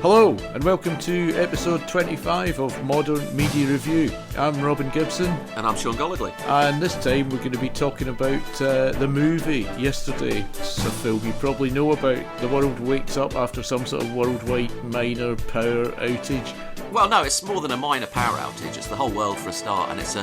Hello, and welcome to episode 25 of Modern Media Review. I'm Robin Gibson. And I'm Sean Gollogly. And this time we're going to be talking about the movie Yesterday. It's a film you probably know about. The world wakes up after some sort of worldwide minor power outage. Well, no, it's more than a minor power outage. It's the whole world for a start, and it's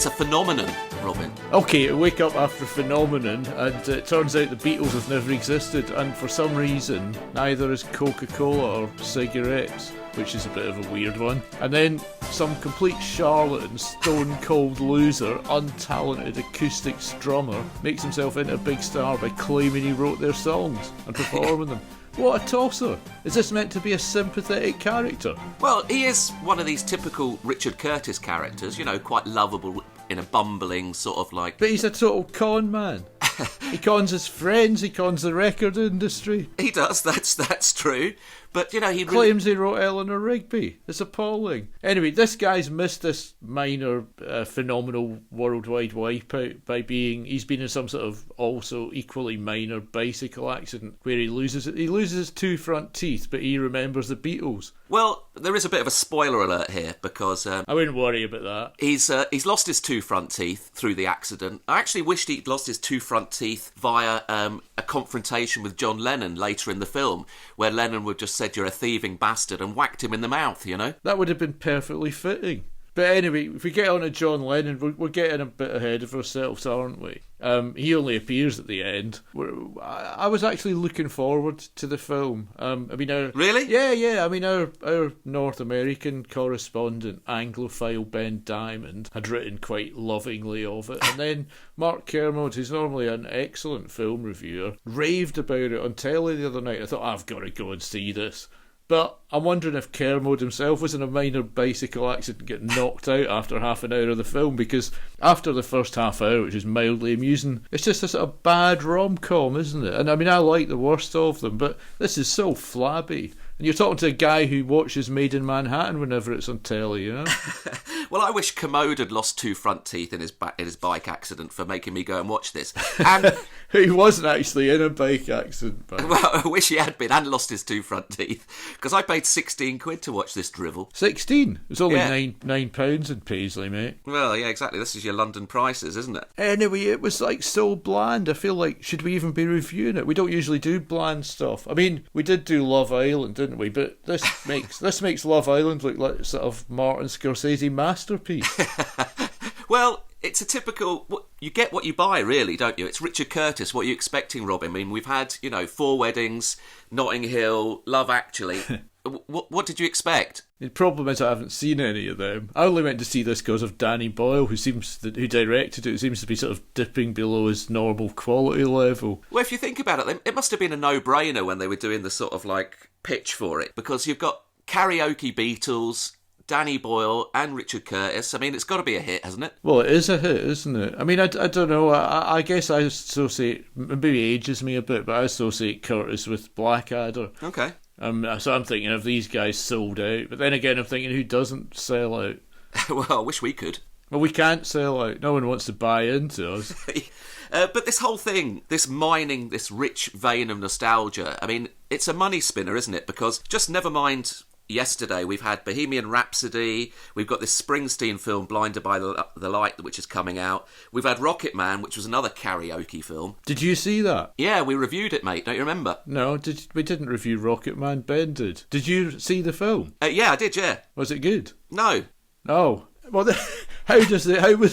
a phenomenon, Robin. Okay, wake up after a phenomenon, and it turns out the Beatles have never existed, and for some reason, neither is Coca-Cola or cigarettes, which is a bit of a weird one. And then some complete charlatan, stone-cold loser, untalented acoustic drummer makes himself into a big star by claiming he wrote their songs and performing them. What a tosser! Is this meant to be a sympathetic character? Well, he is one of these typical Richard Curtis characters, you know, quite lovable in a bumbling sort of like... But he's a total con man. He cons his friends, he cons the record industry. He does, that's true. But, you know, he claims he wrote Eleanor Rigby. It's appalling. Anyway, this guy's missed this minor, phenomenal worldwide wipeout by he's been in some sort of also equally minor bicycle accident where he loses his two front teeth, but he remembers the Beatles. Well, there is a bit of a spoiler alert here because... I wouldn't worry about that. He's lost his two front teeth through the accident. I actually wished he'd lost his two front teeth via a confrontation with John Lennon later in the film, where Lennon would just said, "You're a thieving bastard," and whacked him in the mouth, you know? That would have been perfectly fitting. But anyway, if we get on to John Lennon, we're getting a bit ahead of ourselves, aren't we? He only appears at the end. I was actually looking forward to the film. Really? Yeah. I mean, our North American correspondent, Anglophile Ben Diamond, had written quite lovingly of it. And then Mark Kermode, who's normally an excellent film reviewer, raved about it on telly the other night. I thought, I've got to go and see this. But I'm wondering if Kermode himself was in a minor bicycle accident, getting knocked out after half an hour of the film, because after the first half hour, which is mildly amusing, it's just a sort of bad rom-com, isn't it? And I mean, I like the worst of them, but this is so flabby. And you're talking to a guy who watches Made in Manhattan whenever it's on telly, you know? Well, I wish Commode had lost two front teeth in his bike accident for making me go and watch this. And he wasn't actually in a bike accident. But... Well, I wish he had been and lost his two front teeth, because I paid 16 quid to watch this drivel. 16? It's only £9 in Paisley, mate. Well, yeah, exactly. This is your London prices, isn't it? Anyway, it was like so bland. I feel like, should we even be reviewing it? We don't usually do bland stuff. I mean, we did do Love Island, didn't we? But this makes Love Island look like sort of Martin Scorsese masterpiece. Well, it's a typical... You get what you buy, really, don't you? It's Richard Curtis. What are you expecting, Robin? I mean, we've had, you know, Four Weddings, Notting Hill, Love Actually. What did you expect? The problem is I haven't seen any of them. I only went to see this because of Danny Boyle, who directed it, who seems to be sort of dipping below his normal quality level. Well, if you think about it, it must have been a no-brainer when they were doing the sort of, like, pitch for it, because you've got karaoke Beatles, Danny Boyle and Richard Curtis. I mean, it's got to be a hit, hasn't it? Well, it is a hit, isn't it? I mean, I don't know. I guess I associate, maybe ages me a bit, but I associate Curtis with Blackadder. Okay. So I'm thinking of these guys sold out. But then again, I'm thinking, who doesn't sell out? Well, I wish we could. Well, we can't sell out. No one wants to buy into us. But this whole thing, this mining, this rich vein of nostalgia, I mean, it's a money spinner, isn't it? Because just never mind... Yesterday, we've had Bohemian Rhapsody, we've got this Springsteen film, Blinded by the Light, which is coming out. We've had Rocket Man, which was another karaoke film. Did you see that? Yeah, we reviewed it, mate. Don't you remember? No, we didn't review Rocket Man. Ben did. Did you see the film? Yeah, I did, yeah. Was it good? No. Oh. Well, how was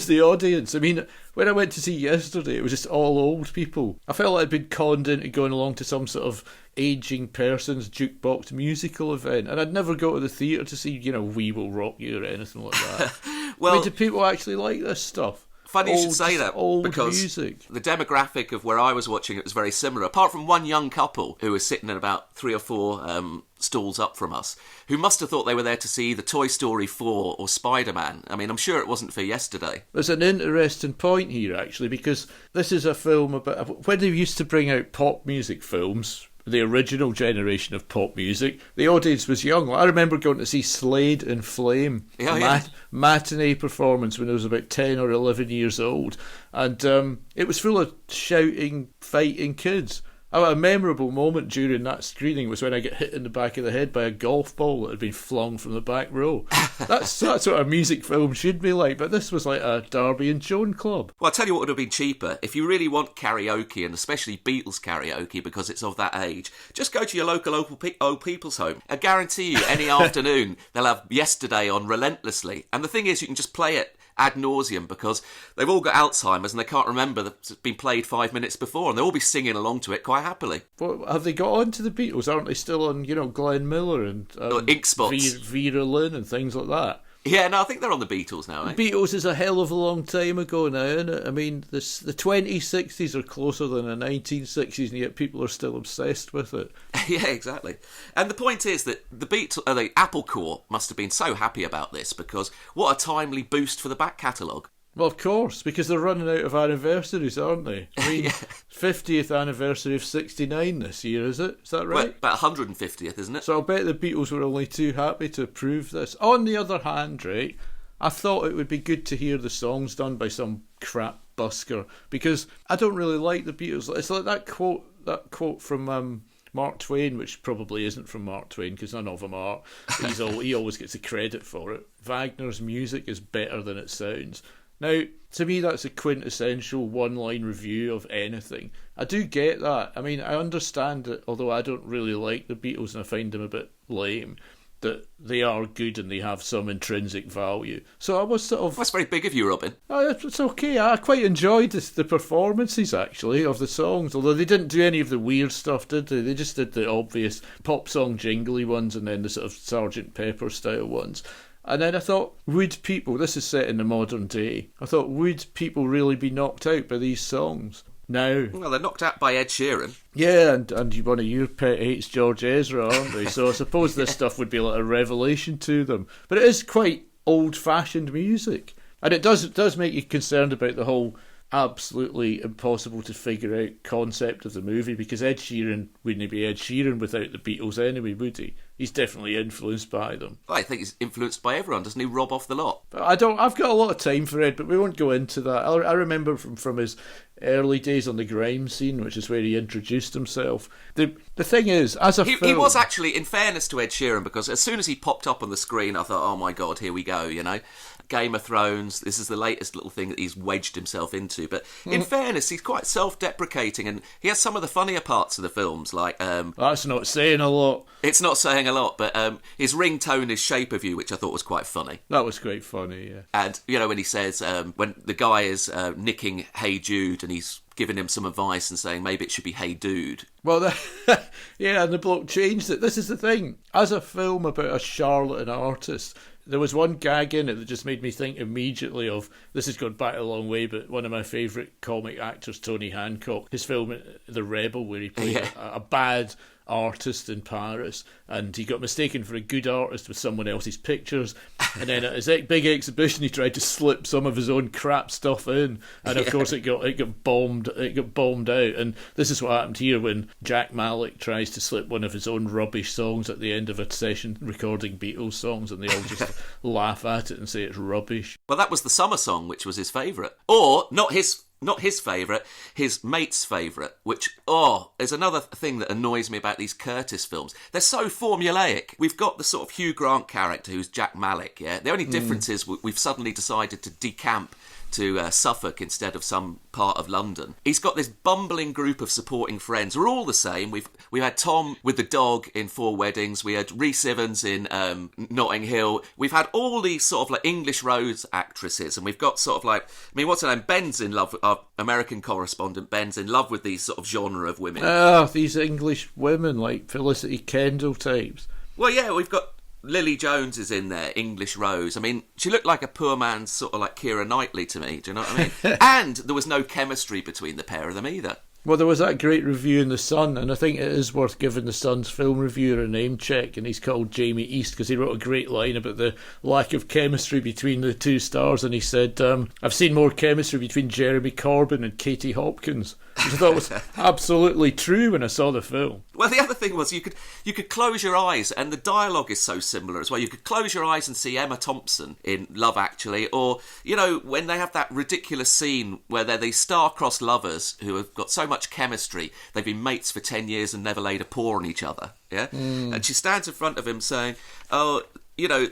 the audience? I mean, when I went to see Yesterday, it was just all old people. I felt like I'd been conned into going along to some sort of ageing person's jukebox musical event, and I'd never go to the theatre to see, you know, We Will Rock You or anything like that. Well, I mean, do people actually like this stuff? Funny you should say that, because music. The demographic of where I was watching it was very similar, apart from one young couple who was sitting in about 3 or 4 stalls up from us, who must have thought they were there to see the Toy Story 4 or Spider-Man. I mean, I'm sure it wasn't for Yesterday. There's an interesting point here, actually, because this is a film about... When they used to bring out pop music films... The original generation of pop music, the audience was young. I remember going to see Slade in Flame, matinee performance when I was about 10 or 11 years old, and it was full of shouting, fighting kids. A memorable moment during that screening was when I got hit in the back of the head by a golf ball that had been flung from the back row. That's what a music film should be like, but this was like a Darby and Joan club. Well, I'll tell you what would have been cheaper. If you really want karaoke, and especially Beatles karaoke, because it's of that age, just go to your local old people's home. I guarantee you, any afternoon, they'll have Yesterday on relentlessly. And the thing is, you can just play it ad nauseum because they've all got Alzheimer's and they can't remember that it's been played 5 minutes before, and they'll all be singing along to it quite happily. Well, have they got on to the Beatles? Aren't they still on, Glenn Miller and Ink Spots, Vera Lynn and things like that? Yeah, no, I think they're on the Beatles now. The Beatles is a hell of a long time ago now, isn't it? I mean, the 2060s are closer than the 1960s, and yet people are still obsessed with it. Yeah, exactly. And the point is that the Apple Corps must have been so happy about this, because what a timely boost for the back catalogue. Well, of course, because they're running out of anniversaries, aren't they? I mean, Yeah. 50th anniversary of 69 this year, is it? Is that right? Well, about 150th, isn't it? So I'll bet the Beatles were only too happy to approve this. On the other hand, right, I thought it would be good to hear the songs done by some crap busker, because I don't really like the Beatles. It's like that quote from Mark Twain, which probably isn't from Mark Twain because none of them are. He always gets the credit for it. Wagner's music is better than it sounds. Now, to me, that's a quintessential one-line review of anything. I do get that. I mean, I understand that, although I don't really like the Beatles and I find them a bit lame, that they are good and they have some intrinsic value. So I was sort of... That's very big of you, Robin. Oh, it's okay. I quite enjoyed the performances, actually, of the songs, although they didn't do any of the weird stuff, did they? They just did the obvious pop song jingly ones and then the sort of Sgt. Pepper style ones. And then I thought, would people, this is set in the modern day, I thought, would people really be knocked out by these songs? No. Well, they're knocked out by Ed Sheeran. Yeah, and one of your pet hates George Ezra, aren't they? So I suppose this stuff would be like a revelation to them. But it is quite old-fashioned music. And it does make you concerned about the whole absolutely impossible to figure out concept of the movie, because Ed Sheeran wouldn't be Ed Sheeran without the Beatles anyway, would he? He's definitely influenced by them. I think he's influenced by everyone, doesn't he? Rob off the lot. But I've got a lot of time for Ed, but we won't go into that. I remember from his early days on the grime scene, which is where he introduced himself. The thing is, as a film... He was actually, in fairness to Ed Sheeran, because as soon as he popped up on the screen, I thought, oh my God, here we go, Game of Thrones, this is the latest little thing that he's wedged himself into. But in fairness, he's quite self-deprecating, and he has some of the funnier parts of the films, like... That's not saying a lot. It's not saying a lot, but his ringtone is Shape of You, which I thought was quite funny. That was quite funny, yeah. And, when he says, when the guy is nicking Hey Jude, and he's giving him some advice and saying maybe it should be Hey Dude. Well, yeah, and the bloke changed it. This is the thing. As a film about a charlatan artist, there was one gag in it that just made me think immediately of, this has gone back a long way, but one of my favourite comic actors, Tony Hancock, his film The Rebel, where he played a bad artist in Paris, and he got mistaken for a good artist with someone else's pictures, and then at his big exhibition he tried to slip some of his own crap stuff in, and of course it got bombed out. And this is what happened here when Jack Malik tries to slip one of his own rubbish songs at the end of a session recording Beatles songs, and they all just laugh at it and say it's rubbish. Well, that was the summer song, which was his favourite, or not his favourite, his mate's favourite, which, is another thing that annoys me about these Curtis films. They're so formulaic. We've got the sort of Hugh Grant character who's Jack Malik, yeah? The only difference is we've suddenly decided to decamp to Suffolk instead of some part of London. He's got this bumbling group of supporting friends. We're all the same. We had Tom with the dog in Four Weddings. We had Rhys Evans in Notting Hill. We've had all these sort of like English Rose actresses, and we've got sort of like, what's her name? Ben's in love, our American correspondent Ben's in love with these sort of genre of women. These English women, like Felicity Kendall types. Well, yeah, we've got Lily Jones is in there, English Rose. She looked like a poor man's sort of like Keira Knightley to me, do you know what I mean? And there was no chemistry between the pair of them either. Well, there was that great review in The Sun, and I think it is worth giving The Sun's film reviewer a name check, and he's called Jamie East, because he wrote a great line about the lack of chemistry between the two stars, and he said, I've seen more chemistry between Jeremy Corbyn and Katie Hopkins. which I thought was absolutely true when I saw the film. Well, the other thing was you could close your eyes, and the dialogue is so similar as well. You could close your eyes and see Emma Thompson in Love Actually, or, you know, when they have that ridiculous scene where they're these star-crossed lovers who have got so much chemistry, they've been mates for 10 years and never laid a paw on each other, yeah? And she stands in front of him saying, oh, you know,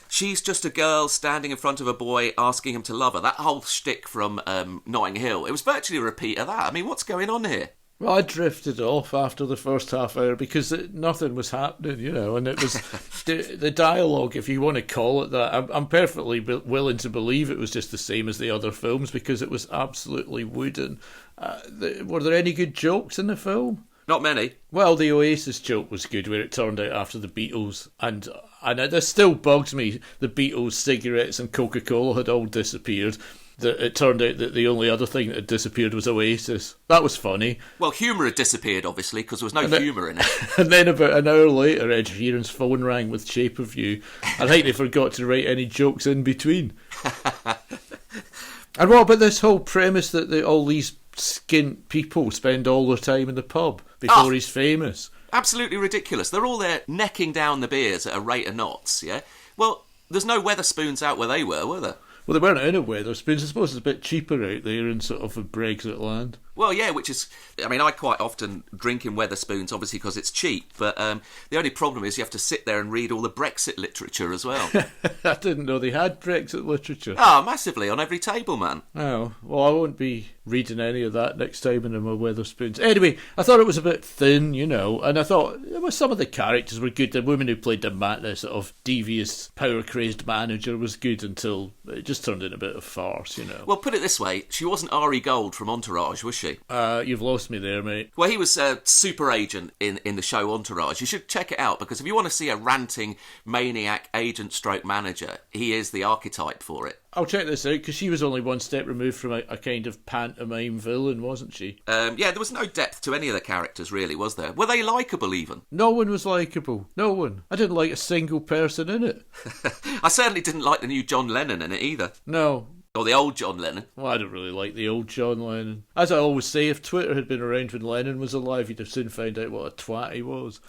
she's just a girl standing in front of a boy asking him to love her. That whole shtick from Notting Hill, it was virtually a repeat of that. I mean, what's going on here? Well, I drifted off after the first half hour because nothing was happening, you know, and it was the dialogue, if you want to call it that. I'm perfectly willing to believe it was just the same as the other films because it was absolutely wooden. Were there any good jokes in the film? Not many. Well, the Oasis joke was good, where it turned out after the Beatles, and it still bugs me, the Beatles, cigarettes and Coca-Cola had all disappeared. That it turned out that the only other thing that had disappeared was Oasis. That was funny. Well, humour had disappeared, obviously, because there was no humour in it. And then about an hour later, Ed Sheeran's phone rang with Shape of You. I think they forgot to write any jokes in between. And what about this whole premise that all these skint people spend all their time in the pub before he's famous? Absolutely ridiculous. They're all there necking down the beers at a rate of knots, yeah? Well, there's no Weatherspoons out where they were there? Well, they weren't in a Weatherspoons. I suppose it's a bit cheaper out there in sort of a Brexit land. Well, yeah, which is... I mean, I quite often drink in Weatherspoons, obviously, because it's cheap. But the only problem is you have to sit there and read all the Brexit literature as well. I didn't know they had Brexit literature. Oh, massively, on every table, man. Oh, well, I won't be reading any of that next time in my Weatherspoons. Anyway, I thought it was a bit thin, you know, and I thought some of the characters were good. The woman who played the sort of devious, power-crazed manager was good until it just turned into a bit of farce, you know. Well, put it this way, she wasn't Ari Gold from Entourage, was she? You've lost me there, mate. Well, he was a super agent in the show Entourage. You should check it out, because if you want to see a ranting maniac agent stroke manager, he is the archetype for it. I'll check this out, because she was only one step removed from a kind of pantomime villain, wasn't she? Yeah, there was no depth to any of the characters, really, was there? Were they likeable, even? No one was likeable. No one. I didn't like a single person in it. I certainly didn't like the new John Lennon in it, either. No. Or the old John Lennon. Well, I don't really like the old John Lennon. As I always say, if Twitter had been around when Lennon was alive, you'd have soon found out what a twat he was.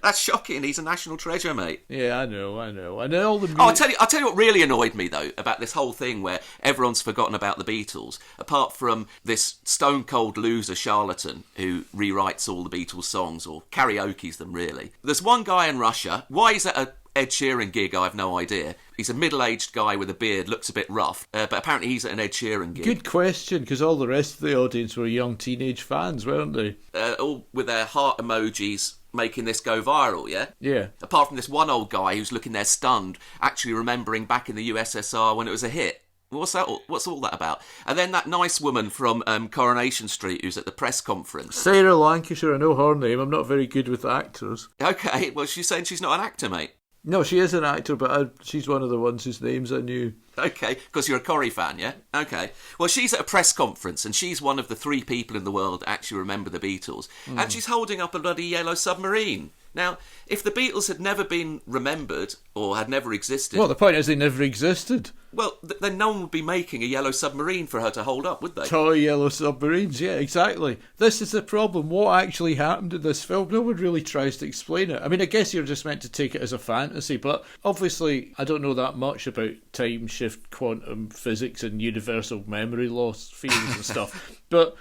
That's shocking. He's a national treasure, mate. Yeah, I know. And all the I'll tell you what really annoyed me, though, about this whole thing where everyone's forgotten about the Beatles, apart from this stone-cold loser charlatan who rewrites all the Beatles songs, or karaoke's them, really. There's one guy in Russia. Why he's at a Ed Sheeran gig, I have no idea. He's a middle-aged guy with a beard, looks a bit rough, but apparently he's at an Ed Sheeran gig. Good question, because all the rest of the audience were young teenage fans, weren't they? All with their heart emojis making this go viral, yeah? Yeah. Apart from this one old guy who's looking there stunned, actually remembering back in the USSR when it was a hit. What's all that about? And then that nice woman from Coronation Street who's at the press conference. Sarah Lancashire, I know her name. I'm not very good with actors. Okay, well, she's saying she's not an actor, mate. No, she is an actor, but she's one of the ones whose names I knew. Okay, because you're a Corrie fan, yeah? Okay. Well, she's at a press conference, and she's one of the 3 people in the world that actually remember the Beatles. And she's holding up a bloody yellow submarine. Now, if the Beatles had never been remembered, or had never existed... Well, the point is they never existed. Well, then no one would be making a yellow submarine for her to hold up, would they? Toy yellow submarines, yeah, exactly. This is the problem. What actually happened in this film? No one really tries to explain it. I mean, I guess you're just meant to take it as a fantasy, but obviously I don't know that much about time shift, quantum physics and universal memory loss fields and stuff. But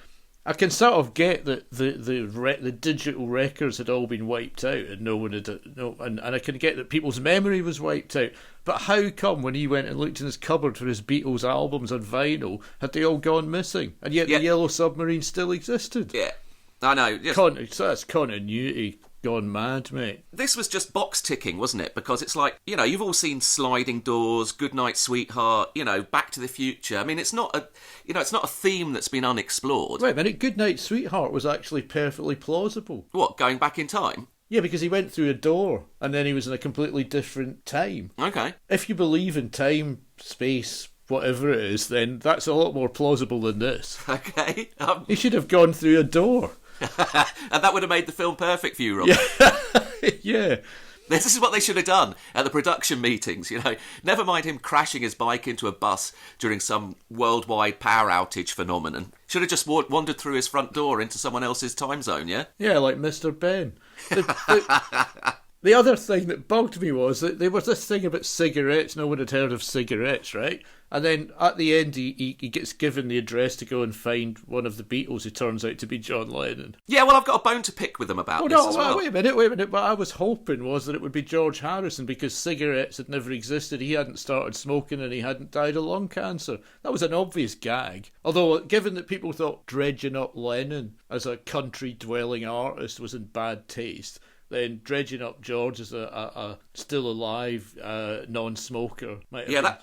I can sort of get that the digital records had all been wiped out and no one had and I can get that people's memory was wiped out. But how come when he went and looked in his cupboard for his Beatles albums on vinyl, had they all gone missing? And yet the Yellow Submarine still existed. Yeah, I know. So that's continuity gone mad, mate. This was just box ticking, wasn't it? Because it's like, you know, you've all seen Sliding Doors, Goodnight Sweetheart, you know, Back to the Future. I mean, it's not a theme that's been unexplored. Wait a minute, Goodnight Sweetheart was actually perfectly plausible. What, going back in time? Yeah, because he went through a door and then he was in a completely different time. Okay. If you believe in time, space, whatever it is, then that's a lot more plausible than this. Okay. He should have gone through a door. And that would have made the film perfect for you, Rob. Yeah. Yeah. This is what they should have done at the production meetings, you know. Never mind him crashing his bike into a bus during some worldwide power outage phenomenon. Should have just wandered through his front door into someone else's time zone, yeah? Yeah, like Mr. Ben. The other thing that bugged me was that there was this thing about cigarettes. No one had heard of cigarettes, right? And then at the end, he gets given the address to go and find one of the Beatles who turns out to be John Lennon. Yeah, well, I've got a bone to pick with them about this as well. Wait a minute. What I was hoping was that it would be George Harrison, because cigarettes had never existed. He hadn't started smoking and he hadn't died of lung cancer. That was an obvious gag. Although, given that people thought dredging up Lennon as a country-dwelling artist was in bad taste, then dredging up George as a still alive non-smoker might have been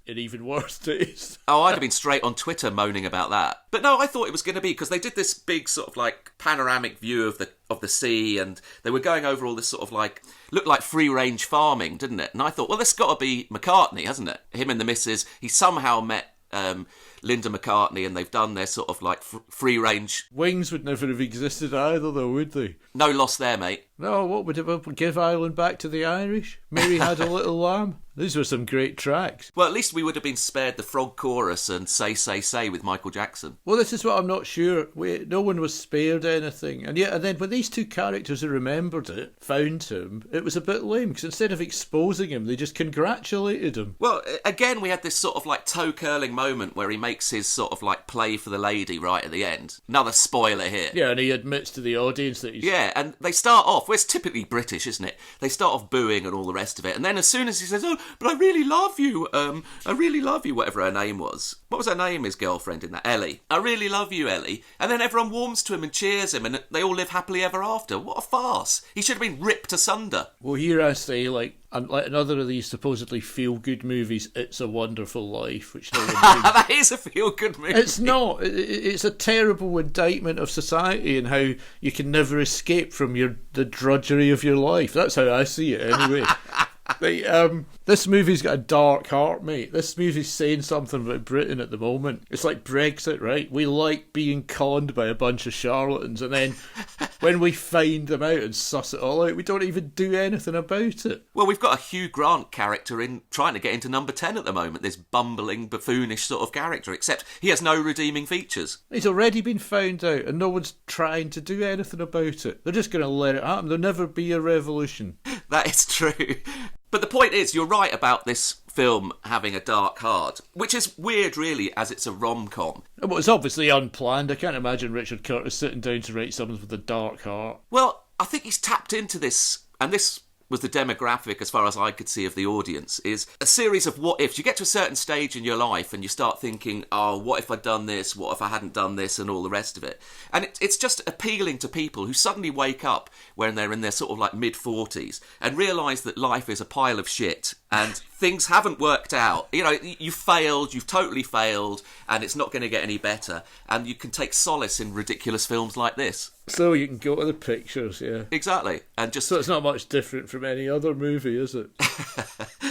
an even worse taste. Oh, I'd have been straight on Twitter moaning about that. But no, I thought it was going to be, because they did this big sort of like panoramic view of the sea, and they were going over all this sort of like, looked like free-range farming, didn't it? And I thought, well, this got to be McCartney, hasn't it? Him and the missus, he somehow met Linda McCartney, and they've done their sort of like free-range... Wings would never have existed either, though, would they? No loss there, mate. No, what would it give Ireland back to the Irish? Mary Had a Little Lamb. These were some great tracks. Well, at least we would have been spared the frog chorus and Say, Say, Say with Michael Jackson. Well, this is what I'm not sure. No one was spared anything. And then when these two characters who remembered it found him, it was a bit lame, because instead of exposing him, they just congratulated him. Well, again, we had this sort of like toe-curling moment where he makes his sort of like play for the lady right at the end. Another spoiler here. Yeah, and he admits to the audience that he's... Yeah, and they start off, well, it's typically British, isn't it? They start off booing and all the rest of it, and then as soon as he says, oh, but I really love you, whatever her name was. What was her name, his girlfriend in that? Ellie. I really love you, Ellie. And then everyone warms to him and cheers him, and they all live happily ever after. What a farce. He should have been ripped asunder. Well, here I say, like another of these supposedly feel-good movies, It's a Wonderful Life, which no one That is a feel-good movie. It's not. It's a terrible indictment of society and how you can never escape from the drudgery of your life. That's how I see it, anyway. This movie's got a dark heart, mate. This movie's saying something about Britain at the moment. It's like Brexit, right? We like being conned by a bunch of charlatans, and then when we find them out and suss it all out, we don't even do anything about it. Well, we've got a Hugh Grant character in trying to get into number 10 at the moment, this bumbling, buffoonish sort of character, except he has no redeeming features. He's already been found out, and no one's trying to do anything about it. They're just going to let it happen. There'll never be a revolution. That is true. But the point is, you're right about this film having a dark heart, which is weird, really, as it's a rom-com. Well, it's obviously unplanned. I can't imagine Richard Curtis sitting down to write something with a dark heart. Well, I think he's tapped into this, and this was the demographic, as far as I could see, of the audience, is a series of what-ifs. You get to a certain stage in your life and you start thinking, oh, what if I'd done this? What if I hadn't done this? And all the rest of it. And it's just appealing to people who suddenly wake up when they're in their sort of like mid-40s and realise that life is a pile of shit and things haven't worked out. You know, you've failed, you've totally failed, and it's not going to get any better. And you can take solace in ridiculous films like this. So you can go to the pictures, yeah. Exactly. And just... So it's not much different from any other movie, is it?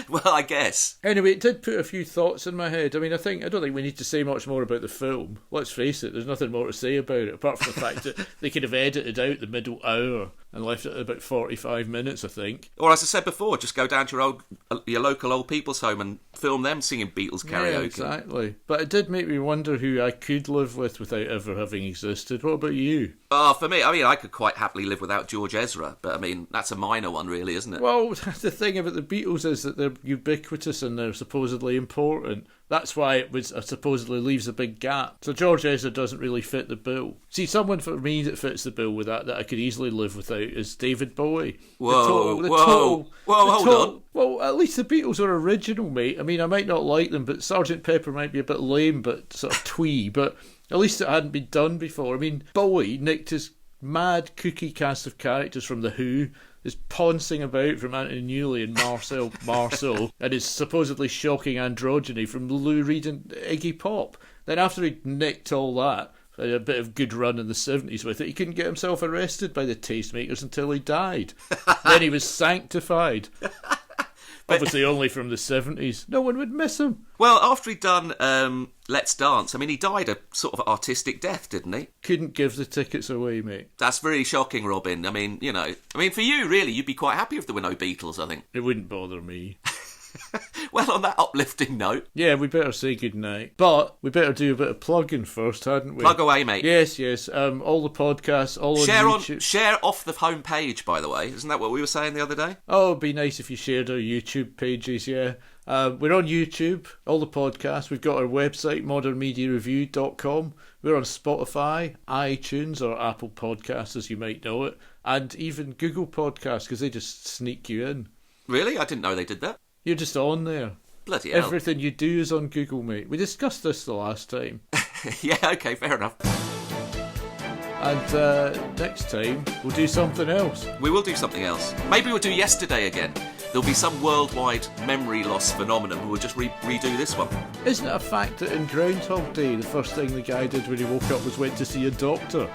Well, I guess. Anyway, it did put a few thoughts in my head. I mean, I don't think we need to say much more about the film. Let's face it, there's nothing more to say about it, apart from the fact that they could have edited out the middle hour and left it at about 45 minutes, I think. Or, as I said before, just go down to your local old people's home and film them singing Beatles karaoke. Yeah, exactly. But it did make me wonder who I could live with without ever having existed. What about you? For me, I mean, I could quite happily live without George Ezra, but I mean, that's a minor one, really, isn't it? Well, the thing about the Beatles is that they're ubiquitous and they're supposedly important. That's why it supposedly leaves a big gap. So George Ezra doesn't really fit the bill. See, someone for me that fits the bill with that I could easily live without is David Bowie. Whoa, hold on. Well, at least the Beatles are original, mate. I mean, I might not like them, but Sgt. Pepper might be a bit lame, but sort of twee, but at least it hadn't been done before. I mean, Bowie nicked his mad cookie cast of characters from The Who, is poncing about from Anthony Newley and Marceau, and his supposedly shocking androgyny from Lou Reed and Iggy Pop. Then after he'd nicked all that, had a bit of good run in the 70s with it, he couldn't get himself arrested by the tastemakers until he died. Then he was sanctified. Obviously only from the 70s. No one would miss him. Well, after he'd done Let's Dance, I mean, he died a sort of artistic death, didn't he? Couldn't give the tickets away, mate. That's very shocking, Robin. I mean, for you, really, you'd be quite happy if there were no Beatles, I think. It wouldn't bother me. Well, on that uplifting note... Yeah, we better say goodnight. But we better do a bit of plugging first, hadn't we? Plug away, mate. Yes. All the podcasts, all on YouTube. Share off the home page, by the way. Isn't that what we were saying the other day? Oh, it'd be nice if you shared our YouTube pages, yeah. We're on YouTube, all the podcasts. We've got our website, modernmediareview.com. We're on Spotify, iTunes, or Apple Podcasts, as you might know it. And even Google Podcasts, because they just sneak you in. Really? I didn't know they did that. You're just on there. Bloody hell. Everything you do is on Google, mate. We discussed this the last time. Yeah, okay, fair enough. And next time, we'll do something else. We will do something else. Maybe we'll do yesterday again. There'll be some worldwide memory loss phenomenon and we'll just redo this one. Isn't it a fact that in Groundhog Day, the first thing the guy did when he woke up was went to see a doctor?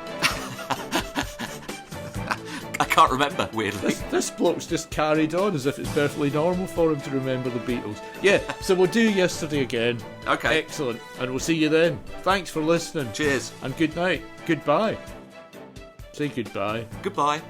I can't remember, weirdly. This bloke's just carried on as if it's perfectly normal for him to remember the Beatles. Yeah, so we'll do yesterday again. Okay. Excellent. And we'll see you then. Thanks for listening. Cheers. And good night. Goodbye. Say goodbye. Goodbye.